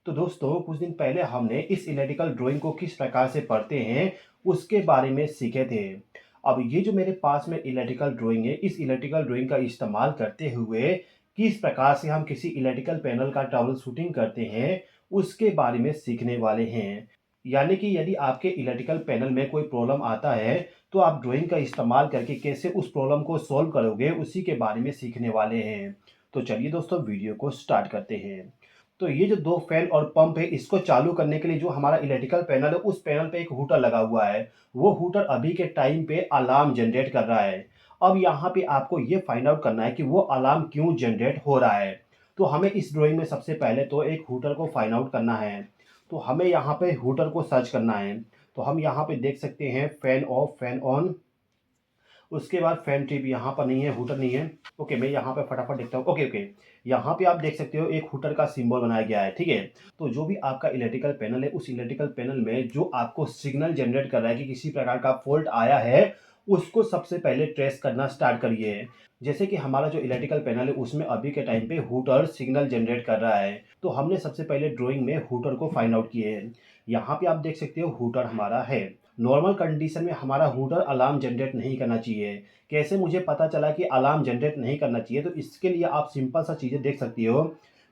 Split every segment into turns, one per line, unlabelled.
तो दोस्तों कुछ दिन पहले हमने इस इलेक्ट्रिकल ड्राइंग को किस प्रकार से पढ़ते हैं उसके बारे में सीखे थे। अब ये जो मेरे पास में इलेक्ट्रिकल ड्राइंग है, इस इलेक्ट्रिकल ड्राइंग का इस्तेमाल करते हुए किस प्रकार से हम किसी इलेक्ट्रिकल पैनल का ट्रबल शूटिंग करते हैं उसके बारे में सीखने वाले हैं। यानी कि यदि आपके इलेक्ट्रिकल पैनल में कोई प्रॉब्लम आता है तो आप ड्राइंग का इस्तेमाल करके कैसे उस प्रॉब्लम को सॉल्व करोगे उसी के बारे में सीखने वाले हैं। तो चलिए दोस्तों वीडियो को स्टार्ट करते हैं। तो ये जो दो फैन और पंप है, इसको चालू करने के लिए जो हमारा इलेक्ट्रिकल पैनल है उस पैनल पे एक हूटर लगा हुआ है। वो हूटर अभी के टाइम पे अलार्म जनरेट कर रहा है। अब यहाँ पे आपको ये फाइंड आउट करना है कि वो अलार्म क्यों जनरेट हो रहा है। तो हमें इस ड्राइंग में सबसे पहले तो एक हूटर को फाइंड आउट करना है। तो हमें यहाँ पे हूटर को सर्च करना है। तो हम यहाँ पे देख सकते हैं फैन ऑफ, फैन ऑन। उसके बाद फैन टिप यहाँ पर नहीं है, हूटर नहीं है। ओके, मैं यहाँ पे फटाफट देखता हूँ। ओके ओके, यहाँ पे आप देख सकते हो एक हूटर का सिंबल बनाया गया है। ठीक है, तो जो भी आपका इलेक्ट्रिकल पैनल है उस इलेक्ट्रिकल पैनल में जो आपको सिग्नल जनरेट कर रहा है कि किसी प्रकार का फॉल्ट आया है, उसको सबसे पहले ट्रेस करना स्टार्ट करिए। जैसे कि हमारा जो इलेक्ट्रिकल पैनल है उसमें अभी के टाइम पे हूटर सिग्नल जनरेट कर रहा है। तो हमने सबसे पहले ड्राइंग में हूटर को फाइंड आउट किए हैं। यहाँ पे आप देख सकते हो हूटर हमारा है। नॉर्मल कंडीशन में हमारा हूटर अलार्म जनरेट नहीं करना चाहिए। कैसे मुझे पता चला कि अलार्म जनरेट नहीं करना चाहिए? तो इसके लिए आप सिंपल सा चीज़ें देख सकती हो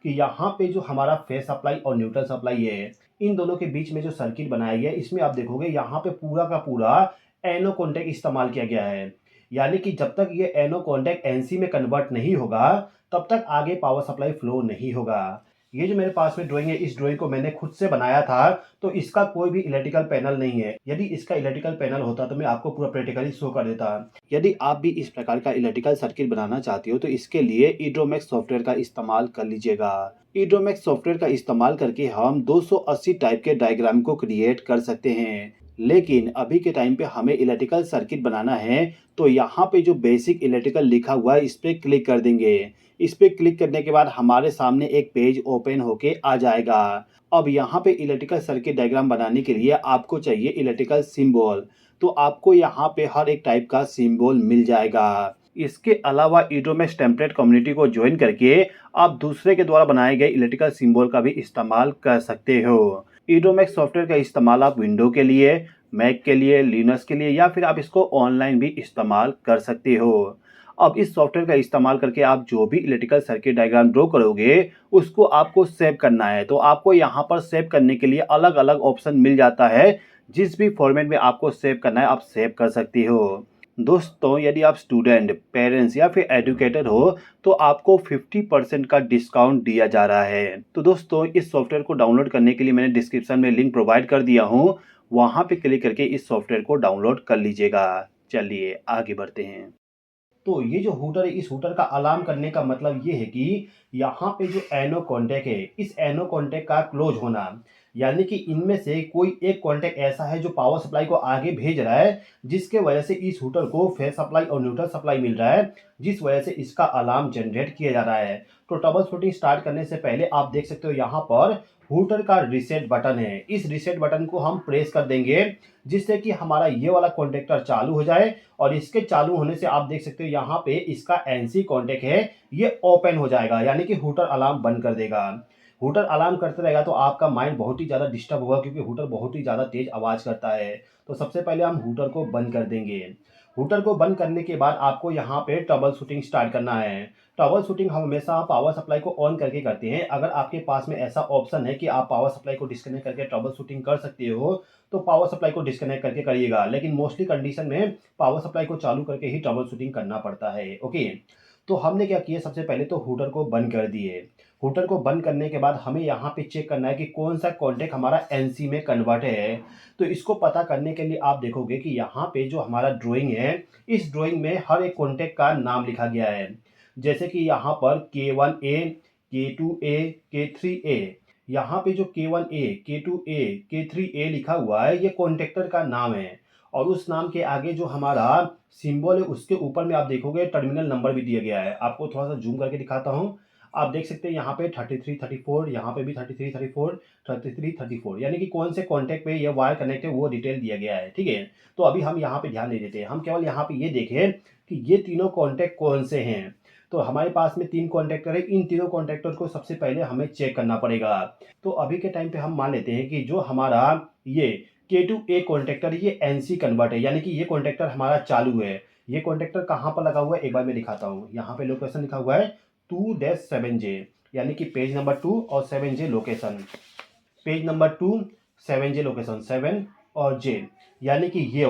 कि यहाँ पे जो हमारा फेस सप्लाई और न्यूट्रल सप्लाई है, इन दोनों के बीच में जो सर्किट बनाया गया है, इसमें आप देखोगे यहाँ पे पूरा का पूरा एनो कॉन्टैक्ट इस्तेमाल किया गया है। यानी कि जब तक ये एनो कॉन्टैक्ट एनसी में कन्वर्ट नहीं होगा तब तक आगे पावर सप्लाई फ्लो नहीं होगा। ये जो मेरे पास में ड्राइंग है, इस ड्राइंग को मैंने खुद से बनाया था। तो इसका कोई भी इलेक्ट्रिकल पैनल नहीं है। यदि इसका इलेक्ट्रिकल पैनल होता तो मैं आपको पूरा प्रैक्टिकली शो कर देता। यदि आप भी इस प्रकार का इलेक्ट्रिकल सर्किट बनाना चाहती हो तो इसके लिए ईड्रोमैक्स सॉफ्टवेयर का इस्तेमाल कर लीजिएगा। ईड्रोमैक्स सॉफ्टवेयर का इस्तेमाल करके हम 280 टाइप के डायग्राम को क्रिएट कर सकते हैं। लेकिन अभी के टाइम पे हमें इलेक्ट्रिकल सर्किट बनाना है, तो यहाँ पे जो बेसिक इलेक्ट्रिकल लिखा हुआ है इस पे क्लिक कर देंगे। इस पे क्लिक करने के बाद हमारे सामने एक पेज ओपन होके आ जाएगा। अब यहाँ पे इलेक्ट्रिकल सर्किट डायग्राम बनाने के लिए आपको चाहिए इलेक्ट्रिकल सिंबल। तो आपको यहाँ पे हर एक टाइप का सिंबल मिल जाएगा। इसके अलावा ईडोमैक्स टेम्पलेट कम्युनिटी को ज्वाइन करके आप दूसरे के द्वारा बनाए गए इलेक्ट्रिकल सिंबल का भी इस्तेमाल कर सकते हो। ईडोमैक्स सॉफ्टवेयर का इस्तेमाल आप विंडो के लिए, मैक के लिए, लिनक्स के लिए या फिर आप इसको ऑनलाइन भी इस्तेमाल कर सकते हो। अब इस सॉफ्टवेयर का इस्तेमाल करके आप जो भी इलेक्ट्रिकल सर्किट डायग्राम ड्रॉ करोगे उसको आपको सेव करना है। तो आपको यहाँ पर सेव करने के लिए अलग अलग ऑप्शन मिल जाता है। जिस भी फॉर्मेट में आपको सेव करना है आप सेव कर सकती हो। दोस्तों यदि आप स्टूडेंट, पेरेंट्स या फिर एजुकेटर हो तो आपको 50% का डिस्काउंट दिया जा रहा है। तो दोस्तों इस सॉफ्टवेयर को डाउनलोड करने के लिए मैंने डिस्क्रिप्शन में लिंक प्रोवाइड कर दिया हूँ। वहाँ पे क्लिक करके इस सॉफ्टवेयर को डाउनलोड कर लीजिएगा। चलिए आगे बढ़ते हैं। तो ये जो हूटर है, इस हूटर का अलार्म करने का मतलब ये है कि यहाँ पे जो एनो कॉन्टैक्ट है, इस एनो कॉन्टैक्ट का क्लोज होना। यानी कि इनमें से कोई एक कॉन्टैक्ट ऐसा है जो पावर सप्लाई को आगे भेज रहा है, जिसके वजह से इस हूटर को फेस सप्लाई और न्यूट्रल सप्लाई मिल रहा है, जिस वजह से इसका अलार्म जनरेट किया जा रहा है। तो ट्रबल शूटिंग स्टार्ट करने से पहले आप देख सकते हो यहाँ पर हूटर का रीसेट बटन है। इस रीसेट बटन को हम प्रेस कर देंगे जिससे कि हमारा ये वाला कॉन्टेक्टर चालू हो जाए। और इसके चालू होने से आप देख सकते हो यहाँ पे इसका एनसी कॉन्टेक्ट है, ये ओपन हो जाएगा। यानी कि हूटर अलार्म बंद कर देगा। हूटर अलार्म करते रहेगा तो आपका माइंड बहुत ही ज़्यादा डिस्टर्ब होगा, क्योंकि हूटर बहुत ही ज़्यादा तेज आवाज़ करता है। तो सबसे पहले हम हूटर को बंद कर देंगे। हूटर को बंद करने के बाद आपको यहाँ पे ट्रबल शूटिंग स्टार्ट करना है। ट्रबल शूटिंग हम हमेशा पावर सप्लाई को ऑन करके करते हैं। अगर आपके पास में ऐसा ऑप्शन है कि आप पावर सप्लाई को डिस्कनेक्ट करके ट्रबल शूटिंग कर सकते हो तो पावर सप्लाई को डिस्कनेक्ट करके करिएगा। लेकिन मोस्टली कंडीशन में पावर सप्लाई को चालू करके ही ट्रबल शूटिंग करना पड़ता है। ओके, तो हमने क्या किया, सबसे पहले तो हूटर को बंद कर दिए। हूटर को बंद करने के बाद हमें यहाँ पे चेक करना है कि कौन सा कॉन्टैक्ट हमारा एनसी में कन्वर्ट है। तो इसको पता करने के लिए आप देखोगे कि यहाँ पे जो हमारा ड्राइंग है, इस ड्राइंग में हर एक कॉन्टैक्ट का नाम लिखा गया है। जैसे कि यहाँ पर K1A, K2A, K3A। यहाँ पे जो K1A, K2A, K3A लिखा हुआ है, ये कॉन्टेक्टर का नाम है। और उस नाम के आगे जो हमारा सिंबल है उसके ऊपर में आप देखोगे टर्मिनल नंबर भी दिया गया है। आपको थोड़ा सा जूम करके दिखाता हूँ। आप देख सकते हैं यहाँ पे 33 34, यहाँ पे भी 33 34, 33 34, यानी कि कौन से कॉन्टैक्ट पे ये वायर कनेक्ट है वो डिटेल दिया गया है। ठीक है, तो अभी हम यहाँ पे ध्यान नहीं देते, हम केवल यहाँ पे ये देखें कि ये तीनों कॉन्टैक्ट कौन से हैं। तो हमारे पास में 3 कॉन्टैक्टर है, इन तीनों कॉन्टैक्टर को सबसे पहले हमें चेक करना पड़ेगा। तो अभी के टाइम पे हम मान लेते हैं कि जो हमारा ये K2A कॉन्टैक्टर ये NC कन्वर्ट है, यानी कि ये कॉन्टैक्टर हमारा चालू है। ये कॉन्टैक्टर कहाँ पर लगा हुआ है एक बार मैं दिखाता हूँ। यहाँ पे लोकेशन लिखा हुआ है 2-7J, यानी कि पेज नंबर 2 और 7J location. Page number 2 7J location 7 और J, यानी कि ये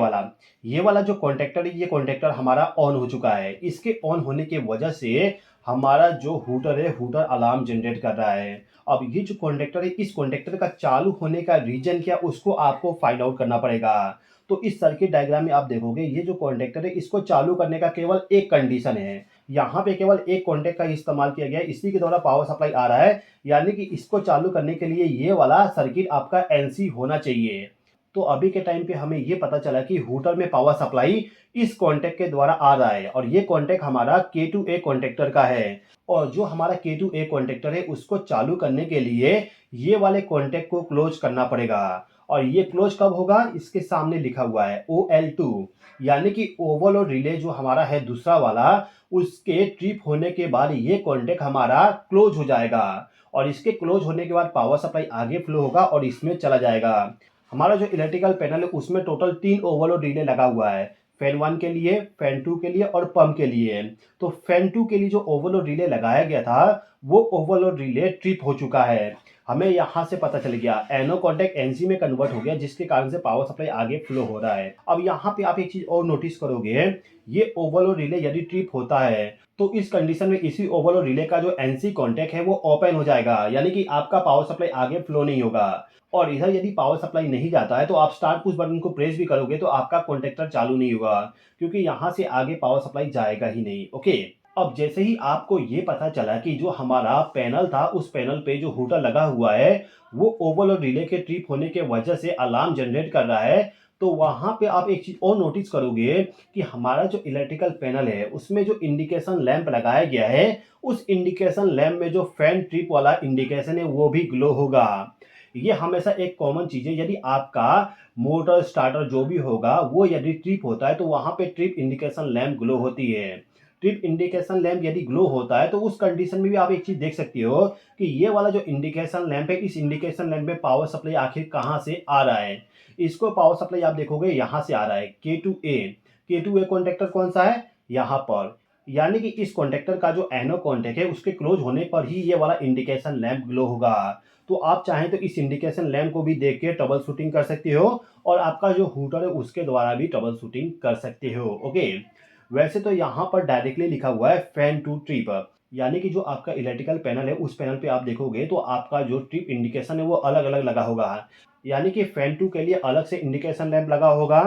वाला जो कॉन्टैक्टर है ये कॉन्टैक्टर हमारा ऑन हो चुका है। इसके ऑन होने की वजह से हमारा जो हूटर है हूटर अलार्म जनरेट कर रहा है। अब ये जो कॉन्टैक्टर है इस कॉन्टैक्टर का चालू होने का रीजन क्या उसको आपको फाइंड आउट करना पड़ेगा। तो इस सर्किट डायग्राम में आप देखोगे ये जो कॉन्टैक्टर है इसको चालू करने का केवल एक कंडीशन है। यहाँ पे केवल एक कॉन्टैक्ट का इस्तेमाल किया गया है, इसी के द्वारा पावर सप्लाई आ रहा है, यानी कि इसको चालू करने के लिए ये वाला सर्किट आपका NC होना चाहिए। तो अभी के टाइम पे हमें ये पता चला कि हूटर में पावर सप्लाई इस कॉन्टैक्ट के द्वारा आ रहा है और ये कॉन्टैक्ट हमारा K2A कॉन्टैक्टर का है। और जो हमारा K2A कॉन्टैक्टर है उसको चालू करने के लिए ये वाले कॉन्टैक्ट को क्लोज करना पड़ेगा। और ये क्लोज कब होगा इसके सामने लिखा हुआ है OL2, यानी कि ओवरलोड रिले जो हमारा है दूसरा वाला उसके ट्रिप होने के बाद ये कॉन्टैक्ट हमारा क्लोज हो जाएगा। और इसके क्लोज होने के बाद पावर सप्लाई आगे फ्लो होगा और इसमें चला जाएगा। हमारा जो इलेक्ट्रिकल पैनल है उसमें टोटल 3 ओवरलोड रिले लगा हुआ है, फैन 1 के लिए, फैन 2 के लिए और पंप के लिए। तो फैन 2 के लिए जो ओवरलोड रिले लगाया गया था वो ओवरलोड रिले ट्रिप हो चुका है। हमें यहाँ से पता चल गया एनो कॉन्टैक्ट NC में कन्वर्ट हो गया, जिसके कारण से पावर सप्लाई आगे फ्लो हो रहा है। अब यहाँ पे आप एक चीज और नोटिस करोगे, ये ओवरलोड रिले यदि ट्रिप होता है तो इस कंडीशन में इसी ओवरलोड रिले का जो NC कॉन्टैक्ट है वो ओपन हो जाएगा, यानी कि आपका पावर सप्लाई आगे फ्लो नहीं होगा। और इधर यदि पावर सप्लाई नहीं जाता है तो आप स्टार्ट पुश बटन को प्रेस भी करोगे तो आपका कॉन्टैक्टर चालू नहीं होगा, क्योंकि यहाँ से आगे पावर सप्लाई जाएगा ही नहीं। ओके, अब जैसे ही आपको ये पता चला कि जो हमारा पैनल था उस पैनल पे जो हूटर लगा हुआ है वो ओवरलोड रिले के ट्रिप होने के वजह से अलार्म जनरेट कर रहा है, तो वहां पे आप एक चीज और नोटिस करोगे कि हमारा जो इलेक्ट्रिकल पैनल है उसमें जो इंडिकेशन लैंप लगाया गया है उस इंडिकेशन लैंप में जो फैन ट्रिप वाला इंडिकेशन है वो भी ग्लो होगा। ये हमेशा एक कॉमन चीज है, यदि आपका मोटर स्टार्टर जो भी होगा वो यदि ट्रिप होता है तो वहां पे ट्रिप इंडिकेशन लैंप ग्लो होती है। ट्रिप इंडिकेशन लैंप यदि ग्लो होता है तो उस कंडीशन में भी आप एक चीज देख सकते हो कि ये वाला जो इंडिकेशन लैंप है इस इंडिकेशन लैंप में पावर सप्लाई आखिर कहाँ से आ रहा है। इसको पावर सप्लाई आप देखोगे यहाँ से आ रहा है K2A कॉन्टैक्टर कौन सा है यहाँ पर, यानी कि इस कॉन्टैक्टर का जो एनो कॉन्टैक्ट है उसके क्लोज होने पर ही ये वाला इंडिकेशन लैंप ग्लो होगा। तो आप चाहें तो इस इंडिकेशन लैंप को भी देख के ट्रबल शूटिंग कर सकते हो और आपका जो हूटर है उसके द्वारा भी ट्रबल शूटिंग कर सकते हो। ओके, वैसे तो यहाँ पर डायरेक्टली लिखा हुआ है फैन टू ट्रिप, यानी कि जो आपका इलेक्ट्रिकल पैनल है उस पैनल पे आप देखोगे तो आपका जो ट्रिप इंडिकेशन है वो अलग अलग लगा होगा, यानी कि फैन 2 के लिए अलग से इंडिकेशन लैंप लगा होगा,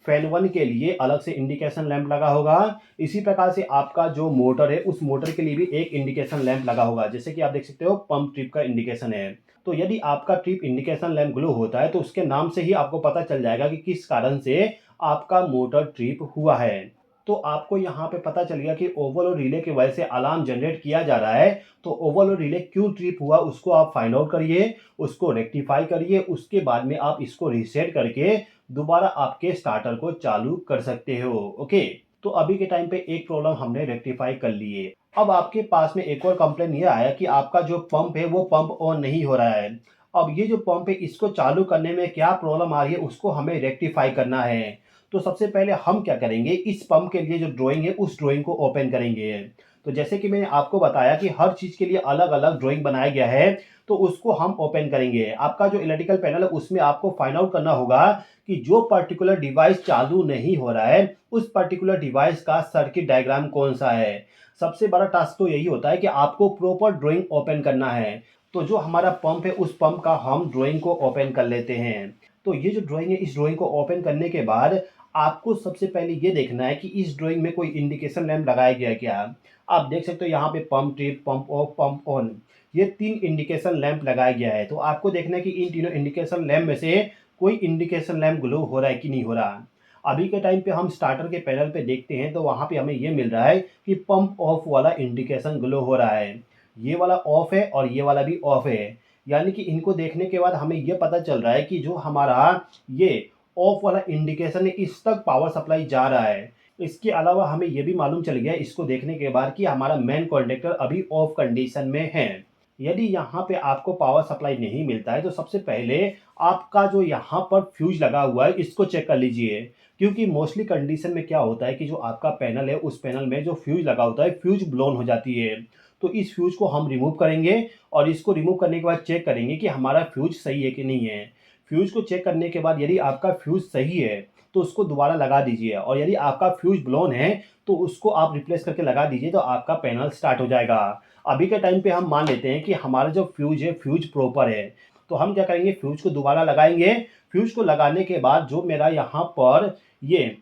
फैन 1 के लिए अलग से इंडिकेशन लैंप लगा होगा। इसी प्रकार से आपका जो मोटर है उस मोटर के लिए भी एक इंडिकेशन लैंप लगा होगा, जैसे कि आप देख सकते हो पंप ट्रिप का इंडिकेशन है। तो यदि आपका ट्रिप इंडिकेशन लैंप ग्लो होता है तो उसके नाम से ही आपको पता चल जाएगा कि किस कारण से आपका मोटर ट्रिप हुआ है। तो आपको यहाँ पे पता चल गया कि ओवरलोड रिले की वजह से अलार्म जनरेट किया जा रहा है, तो ओवरलोड रिले क्यों ट्रिप हुआ उसको आप फाइंड आउट करिए, उसको रेक्टिफाई करिए, उसके बाद में आप इसको रीसेट करके दोबारा आपके स्टार्टर को चालू कर सकते हो। ओके, तो अभी के टाइम पे एक प्रॉब्लम हमने रेक्टिफाई कर ली है। अब आपके पास में एक और कंप्लेन ये आया कि आपका जो पंप है वो पंप ऑन नहीं हो रहा है। अब ये जो पंप है इसको चालू करने में क्या प्रॉब्लम आ रही है उसको हमें रेक्टिफाई करना है। तो सबसे पहले हम क्या करेंगे, इस पंप के लिए जो ड्राइंग है उस ड्राइंग को ओपन करेंगे। तो जैसे कि मैंने आपको बताया कि हर चीज के लिए अलग अलग ड्राइंग बनाया गया है, तो उसको हम ओपन करेंगे। आपका जो इलेक्ट्रिकल पैनल है उसमें आपको फाइंड आउट करना होगा कि जो पर्टिकुलर डिवाइस चालू नहीं हो रहा है उस पर्टिकुलर डिवाइस का सर्किट डायग्राम कौन सा है। सबसे बड़ा टास्क तो यही होता है कि आपको प्रॉपर ड्राइंग ओपन करना है। तो जो हमारा पंप है उस पंप का हम ड्राइंग को ओपन कर लेते हैं। तो ये जो ड्राइंग है इस ड्राइंग को ओपन करने के बाद आपको सबसे पहले ये देखना है कि इस ड्राइंग में कोई इंडिकेशन लैंप लगाया गया है क्या। आप देख सकते हो यहाँ पे pump trip, pump of, pump on, ये 3 इंडिकेशन लैंप लगाया गया है। तो आपको देखना है कि इन तीनों इंडिकेशन लैंप में से कोई इंडिकेशन लैंप ग्लो हो रहा है कि नहीं हो रहा। अभी के टाइम पे हम स्टार्टर के पैनल पे देखते हैं तो वहाँ पे हमें ये मिल रहा है कि पंप ऑफ वाला इंडिकेशन ग्लो हो रहा है, ये वाला ऑफ है और ये वाला भी ऑफ है। यानी कि इनको देखने के बाद हमें ये पता चल रहा है कि जो हमारा ये ऑफ वाला इंडिकेशन है इस तक पावर सप्लाई जा रहा है। इसके अलावा हमें ये भी मालूम चल गया इसको देखने के बाद कि हमारा मेन कॉन्टैक्टर अभी ऑफ कंडीशन में है। यदि यहाँ पे आपको पावर सप्लाई नहीं मिलता है तो सबसे पहले आपका जो यहाँ पर फ्यूज लगा हुआ है इसको चेक कर लीजिए। क्योंकि मोस्टली कंडीशन में क्या होता है कि जो आपका पैनल है उस पैनल में जो फ्यूज लगा होता है फ्यूज ब्लोन हो जाती है। तो इस फ्यूज को हम रिमूव करेंगे और इसको रिमूव करने के बाद चेक करेंगे कि हमारा फ्यूज सही है कि नहीं है। फ्यूज को चेक करने के बाद यदि आपका फ्यूज सही है तो उसको दोबारा लगा दीजिए, और यदि आपका फ्यूज ब्लोन है तो उसको आप रिप्लेस करके लगा दीजिए, तो आपका पैनल स्टार्ट हो जाएगा। अभी के टाइम पे हम मान लेते हैं कि हमारा जो फ्यूज है फ्यूज प्रॉपर है, तो हम क्या करेंगे फ्यूज को दोबारा लगाएंगे। फ्यूज को लगाने के बाद जो मेरा यहाँ पर ये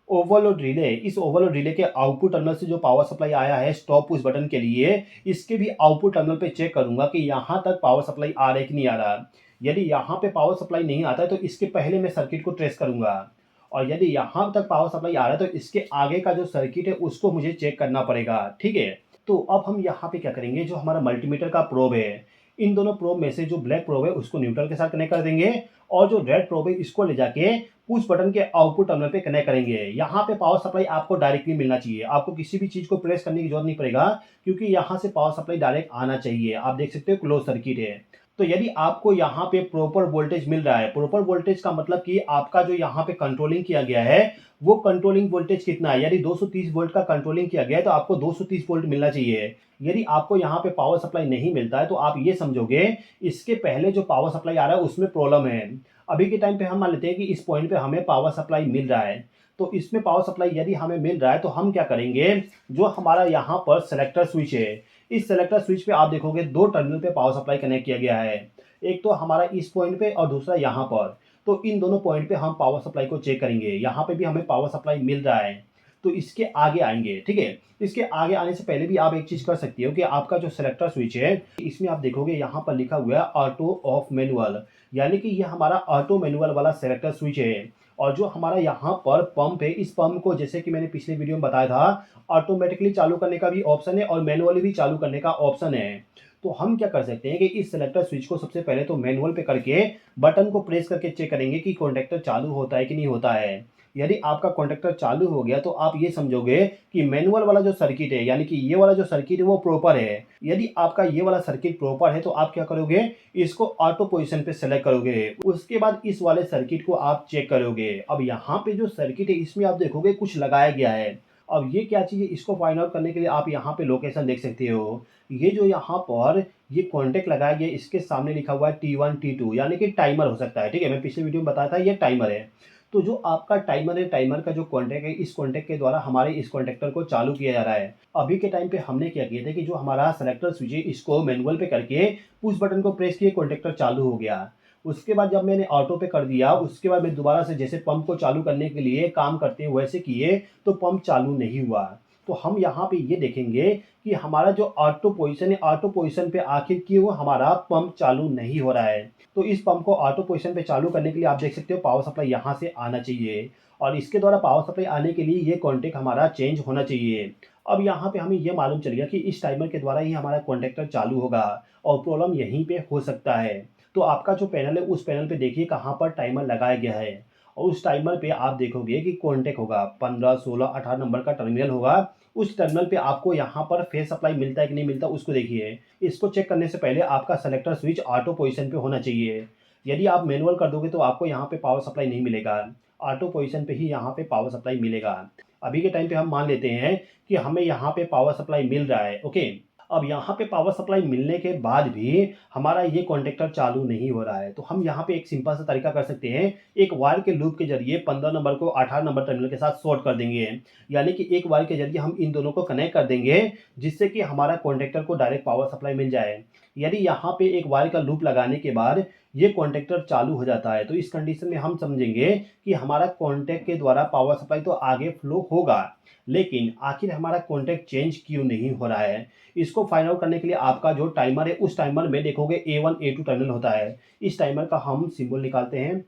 ओवरलोड रिले, इस ओवरलोड रिले के आउटपुट टर्मिनल से जो पावर सप्लाई आया है स्टॉप पुश बटन के लिए, इसके भी आउटपुट टर्मिनल पे चेक करूंगा कि यहाँ तक पावर सप्लाई आ रहा है कि नहीं आ रहा। यदि यहाँ पे पावर सप्लाई नहीं आता है तो इसके पहले मैं सर्किट को ट्रेस करूंगा, और यदि यहाँ तक पावर सप्लाई आ रहा है तो इसके आगे का जो सर्किट है उसको मुझे चेक करना पड़ेगा। ठीक है, तो अब हम यहाँ पे क्या करेंगे, जो हमारा मल्टीमीटर का प्रोब है, इन दोनों प्रोब में से जो ब्लैक प्रोब है उसको न्यूट्रल के साथ कनेक्ट कर देंगे, और जो रेड प्रोब है इसको ले जाके पुश बटन के आउटपुट टर्मिनल पे कनेक्ट करेंगे। यहाँ पे पावर सप्लाई आपको डायरेक्टली मिलना चाहिए, आपको किसी भी चीज़ को प्रेस करने की जरूरत नहीं पड़ेगा, क्योंकि यहाँ से पावर सप्लाई डायरेक्ट आना चाहिए। आप देख सकते हो क्लोज सर्किट है। तो यदि आपको यहाँ पे प्रॉपर वोल्टेज मिल रहा है, प्रॉपर वोल्टेज का मतलब कि आपका जो यहाँ पे कंट्रोलिंग किया गया है वो कंट्रोलिंग वोल्टेज कितना है, यदि 230 वोल्ट का कंट्रोलिंग किया गया है तो आपको 230 वोल्ट मिलना चाहिए। यदि आपको यहाँ पे पावर सप्लाई नहीं मिलता है तो आप ये समझोगे इसके पहले जो पावर सप्लाई आ रहा है उसमें प्रॉब्लम है। अभी के टाइम पे हम मान लेते हैं कि इस पॉइंट पे हमें पावर सप्लाई मिल रहा है, तो इसमें पावर सप्लाई यदि हमें मिल रहा है तो हम क्या करेंगे, जो हमारा यहाँ पर सेलेक्टर स्विच है, इस सेलेक्टर स्विच पे आप देखोगे दो टर्मिनल पे पावर सप्लाई कनेक्ट किया गया है, एक तो हमारा इस पॉइंट पे और दूसरा यहाँ पर। तो इन दोनों पॉइंट पे हम पावर सप्लाई को चेक करेंगे, यहाँ पे भी हमें पावर सप्लाई मिल रहा है, तो इसके आगे आएंगे। ठीक है, इसके आगे आने से पहले भी आप एक चीज कर सकती हो कि आपका जो सेलेक्टर स्विच है इसमें आप देखोगे यहाँ पर लिखा हुआ है ऑटो ऑफ मैनुअल, यानी कि ये हमारा ऑटो मैनुअल वाला सेलेक्टर स्विच है। और जो हमारा यहाँ पर पंप है, इस पंप को जैसे कि मैंने पिछले वीडियो में बताया था, ऑटोमेटिकली चालू करने का भी ऑप्शन है और मैनुअली भी चालू करने का ऑप्शन है। तो हम क्या कर सकते हैं कि इस सेलेक्टर स्विच को सबसे पहले तो मैनुअल पे करके बटन को प्रेस करके चेक करेंगे कि कॉन्टैक्टर चालू होता है कि नहीं होता है। यदि आपका कॉन्टैक्टर चालू हो गया तो आप ये समझोगे कि मैनुअल वाला जो सर्किट है, यानी कि ये वाला जो सर्किट है वो प्रॉपर है। यदि आपका ये वाला सर्किट प्रॉपर है तो आप क्या करोगे, इसको ऑटो पोजीशन पे सेलेक्ट करोगे, उसके बाद इस वाले सर्किट को आप चेक करोगे। अब यहाँ पे जो सर्किट है इसमें आप देखोगे कुछ लगाया गया है। अब ये क्या चीज़ है, इसको फाइंड आउट करने के लिए आप यहाँ पे लोकेशन देख सकते हो। ये जो यहाँ पर ये कॉन्टेक्ट लगाया गया इसके सामने लिखा हुआ है T1 T2, यानी कि टाइमर हो सकता है। ठीक है, मैं पिछले वीडियो में बताया था ये टाइमर है। तो जो आपका टाइमर है, टाइमर का जो कॉन्टैक्ट है, इस कॉन्टैक्ट के द्वारा हमारे इस कॉन्टैक्टर को चालू किया जा रहा है। अभी के टाइम पे हमने क्या किया था कि जो हमारा सेलेक्टर स्विच है इसको मैनुअल पे करके पुश बटन को प्रेस किए, कॉन्टैक्टर चालू हो गया। उसके बाद जब मैंने ऑटो पे कर दिया, उसके बाद मैं दोबारा से जैसे पंप को चालू करने के लिए काम करते हैं वैसे किए तो पंप चालू नहीं हुआ। तो हम यहाँ पे ये देखेंगे कि हमारा जो ऑटो पोजीशन है, ऑटो पोजीशन पे आखिर क्यों हमारा पंप चालू नहीं हो रहा है। तो इस पंप को ऑटो पोजीशन पे चालू करने के लिए आप देख सकते हो पावर सप्लाई यहाँ से आना चाहिए, और इसके द्वारा पावर सप्लाई आने के लिए ये कॉन्टैक्ट हमारा चेंज होना चाहिए। अब यहाँ पे हमें ये मालूम चल गया कि इस टाइमर के द्वारा ही हमारा कॉन्टैक्टर चालू होगा, और प्रॉब्लम यहीं पे हो सकता है। तो आपका जो पैनल है उस पैनल पे देखिए कहाँ पर टाइमर लगाया गया है, और उस टाइमर पे आप देखोगे कि कॉन्टैक्ट होगा 15, 16, 18 नंबर का टर्मिनल होगा। उस टर्मिनल पे आपको यहाँ पर फेस सप्लाई मिलता है कि नहीं मिलता उसको देखिए। इसको चेक करने से पहले आपका सेलेक्टर स्विच ऑटो पोजीशन पे होना चाहिए। यदि आप मैनुअल कर दोगे तो आपको यहाँ पे पावर सप्लाई नहीं मिलेगा, ऑटो पोजीशन पे ही यहाँ पे पावर सप्लाई मिलेगा। अभी के टाइम पे हम मान लेते हैं कि हमें यहाँ पे पावर सप्लाई मिल रहा है। ओके, अब यहाँ पे पावर सप्लाई मिलने के बाद भी हमारा ये कॉन्टैक्टर चालू नहीं हो रहा है, तो हम यहाँ पे एक सिंपल सा तरीका कर सकते हैं। एक वायर के लूप के जरिए 15 नंबर को 18 नंबर टर्मिनल के साथ शॉर्ट कर देंगे, यानी कि एक वायर के जरिए हम इन दोनों को कनेक्ट कर देंगे, जिससे कि हमारा कॉन्टैक्टर को डायरेक्ट पावर सप्लाई मिल जाए। यदि यहाँ पे एक वायर का लूप लगाने के बाद ये कॉन्टैक्टर चालू हो जाता है तो इस कंडीशन में हम समझेंगे कि हमारा कॉन्टैक्ट के द्वारा पावर सप्लाई तो आगे फ्लो होगा, लेकिन आखिर हमारा कॉन्टैक्ट चेंज क्यों नहीं हो रहा है। इसको फाइंड आउट करने के लिए आपका जो टाइमर है उस टाइमर में देखोगे A1 A2 टर्मिनल होता है। इस टाइमर का हम सिंबल निकालते हैं।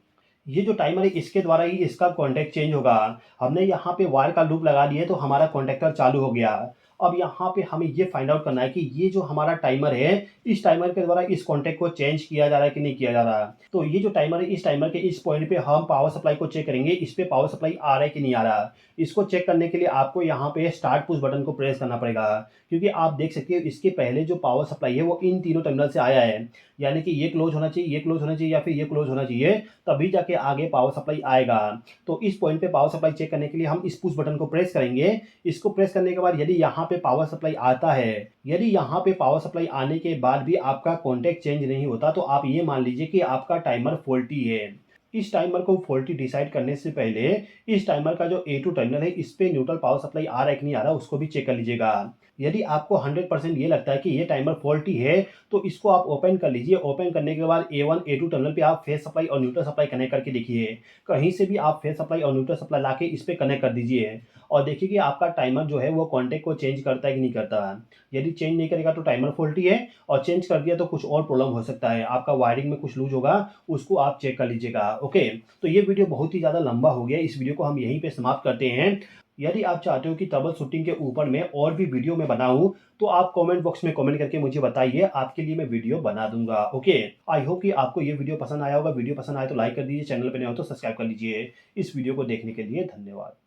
ये जो टाइमर है इसके द्वारा ही इसका कॉन्टैक्ट चेंज होगा। हमने यहाँ पे वायर का लूप लगा दिया तो हमारा कॉन्टैक्टर चालू हो गया। अब यहाँ पे हमें ये फाइंड आउट करना है कि ये जो हमारा टाइमर है, इस टाइमर के द्वारा इस कॉन्टैक्ट को चेंज किया जा रहा है कि नहीं किया जा रहा है। तो ये जो टाइमर है, इस टाइमर के इस पॉइंट पे हम पावर सप्लाई को चेक करेंगे, इस पे पावर सप्लाई आ रहा है कि नहीं आ रहा है। इसको चेक करने के लिए आपको यहाँ पे स्टार्ट पुश बटन को प्रेस करना पड़ेगा, क्योंकि आप देख सकते हो इसके पहले जो पावर सप्लाई है वो इन तीनों टर्मिनल से आया है। यानी कि ये क्लोज होना चाहिए, ये क्लोज होना चाहिए या फिर ये क्लोज होना चाहिए, तभी जाके आगे पावर सप्लाई आएगा। तो इस पॉइंट पे पावर सप्लाई चेक करने के लिए हम इस पुश बटन को प्रेस करेंगे। इसको प्रेस करने के बाद यदि यहाँ पे पावर सप्लाई आता है, यदि यहाँ पे पावर सप्लाई आने के बाद भी आपका कॉन्टैक्ट चेंज नहीं होता, तो आप ये मान लीजिए कि आपका टाइमर फॉल्टी है। इस टाइमर को फॉल्टी डिसाइड करने से पहले इस टाइमर का जो A2 टर्मिनल है, इस पे न्यूट्रल पावर सप्लाई आ रहा है कि नहीं आ रहा, उसको भी चेक कर लीजिएगा। यदि आपको 100% ये लगता है कि ये टाइमर फॉल्टी है, तो इसको आप ओपन कर लीजिए। ओपन करने के बाद A1 A2 टर्मिनल पे आप फेज सप्लाई और न्यूट्रल सप्लाई कनेक्ट करके देखिए। कहीं से भी आप फेज सप्लाई और न्यूट्रल सप्लाई लाके इस पे कनेक्ट कर दीजिए और देखिए कि आपका टाइमर जो है वो कॉन्टैक्ट को चेंज करता है कि नहीं करता है। यदि चेंज नहीं करेगा तो टाइमर फॉल्टी है, और चेंज कर दिया तो कुछ और प्रॉब्लम हो सकता है, आपका वायरिंग में कुछ लूज होगा, उसको आप चेक कर लीजिएगा। ओके, तो ये वीडियो बहुत ही ज़्यादा लंबा हो गया, इस वीडियो को हम यहीं पे समाप्त करते हैं। यदि आप चाहते हो कि ट्रबल शूटिंग के ऊपर में और भी वीडियो मैं बनाऊं, तो आप कमेंट बॉक्स में कमेंट करके मुझे बताइए, आपके लिए मैं वीडियो बना दूंगा। ओके, आई होप कि आपको ये वीडियो पसंद आया होगा। वीडियो पसंद आए तो लाइक कर दीजिए, चैनल पर नए हो तो सब्सक्राइब कर लीजिए। इस वीडियो को देखने के लिए धन्यवाद।